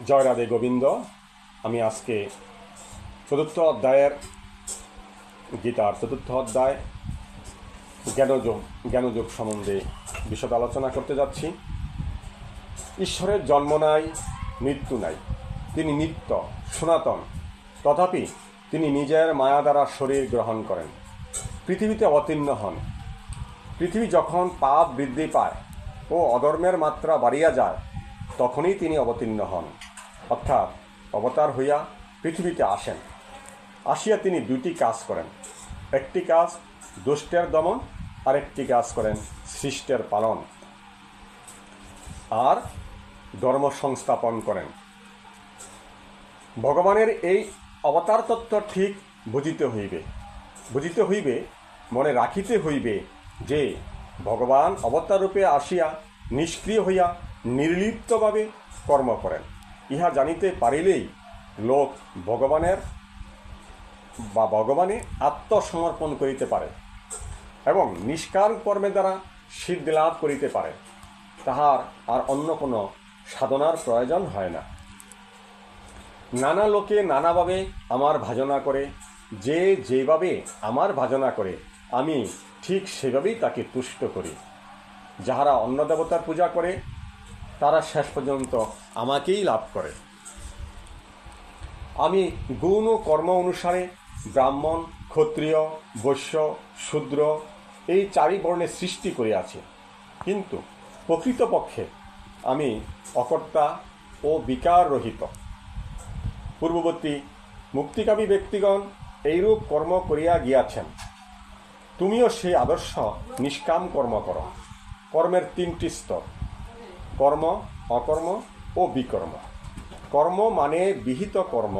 জয় রাধে গোবিন্দ। আমি আজকে চতুর্থ অধ্যায়ের গীতার চতুর্থ অধ্যায় জ্ঞানযোগ সম্বন্ধে বিশদ আলোচনা করতে যাচ্ছি। ঈশ্বরের জন্ম নাই, মৃত্যু নাই, তিনি নিত্য সনাতন। তথাপি তিনি নিজের মায়া দ্বারা শরীর গ্রহণ করেন, পৃথিবীতে অবতীর্ণ হন। পৃথিবী যখন পাপ বৃদ্ধি পায় ও অধর্মের মাত্রা বাড়িয়া যায়, তখনই তিনি অবতীর্ণ হন, অর্থাৎ অবতার হইয়া পৃথিবীতে আসেন। আসিয়া তিনি দুইটি কাজ করেন, একটি কাজ দুষ্টের দমন, আর একটি কাজ করেন সৃষ্টের পালন আর ধর্ম সংস্থাপন করেন। ভগবানের এই অবতার তত্ত্ব ঠিক বুঝিতে হইবে, মনে রাখিতে হইবে যে ভগবান অবতার রূপে আসিয়া নিষ্ক্রিয় হইয়া নির্লিপ্তভাবে কর্ম করেন। ইহা জানিতে পারিলেই লোক ভগবানে আত্মসমর্পণ করিতে পারে এবং নিষ্কাম কর্মের দ্বারা সিদ্ধি লাভ করিতে পারে। তাহার আর অন্য কোনো সাধনার প্রয়োজন হয় না। নানা লোকে নানাভাবে আমার ভজনা করে, যে যেভাবে আমার ভজনা করে আমি ঠিক সেভাবেই তাকে তুষ্ট করি। যাহারা অন্য দেবতার পূজা করে তারা শেষ পর্যন্ত আমাকেই লাভ করে। আমি গুণ ও কর্ম অনুসারে ব্রাহ্মণ, ক্ষত্রিয়, বৈশ্য, শূদ্র এই চারি বর্ণের সৃষ্টি করিয়াছি, কিন্তু প্রকৃতপক্ষে আমি অকর্তা ও বিকার রহিত। পূর্ববর্তী মুক্তিকামী ব্যক্তিগণ এইরূপ কর্ম করিয়া গিয়াছেন। তুমিও সেই আদর্শ নিষ্কাম কর্ম করো। কর্মের তিনটি স্তর: কর্ম, অকর্ম ও বিকর্ম। কর্ম মানে বিহিত কর্ম,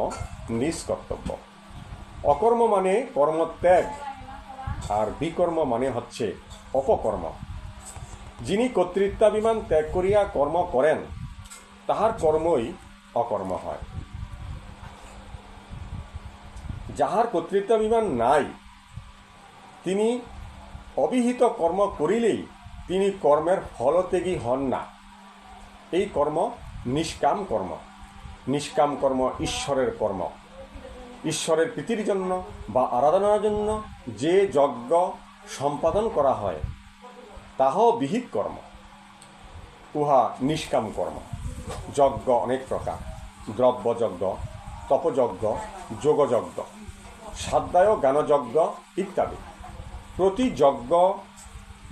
নিষ্কর্তব্য। অকর্ম মানে কর্মত্যাগ, আর বিকর্ম মানে হচ্ছে অপকর্ম। যিনি কর্তৃত্বাভিমান ত্যাগ করিয়া কর্ম করেন তাহার কর্মই অকর্ম হয়। যাহার কর্তৃত্বাভিমান নাই, তিনি অবিহিত কর্ম করিলেই তিনি কর্মের ফলত্যাগী হন না। এই কর্ম নিষ্কাম কর্ম। নিষ্কাম কর্ম ঈশ্বরের কর্ম। ঈশ্বরের প্রীতির জন্য বা আরাধনার জন্য যে যজ্ঞ সম্পাদন করা হয় তাহাও বিহিত কর্ম, উহা নিষ্কাম কর্ম। যজ্ঞ অনেক প্রকার: দ্রব্যযজ্ঞ, তপযজ্ঞ, যোগযজ্ঞ, স্বাধ্যায়, জ্ঞানযজ্ঞ ইত্যাদি। প্রতি যজ্ঞ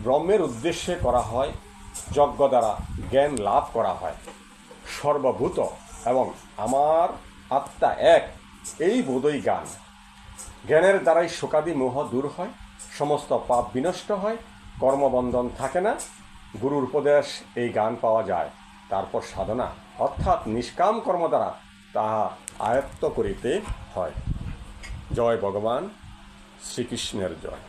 ব্রহ্মের উদ্দেশ্যে করা হয়। যজ্ঞ দ্বারা জ্ঞান লাভ করা হয়। সর্বভূত এবং আমার আত্মা এক, এই বোধই জ্ঞান। জ্ঞানের দ্বারাই শোকাদি মোহ দূর হয়, সমস্ত পাপ বিনষ্ট হয়, কর্মবন্ধন থাকে না। গুরুর উপদেশ এই জ্ঞান পাওয়া যায়। তারপর সাধনা অর্থাৎ নিষ্কাম কর্ম দ্বারা তাহা আয়ত্ত করিতে হয়। জয় ভগবান শ্রীকৃষ্ণের জয়।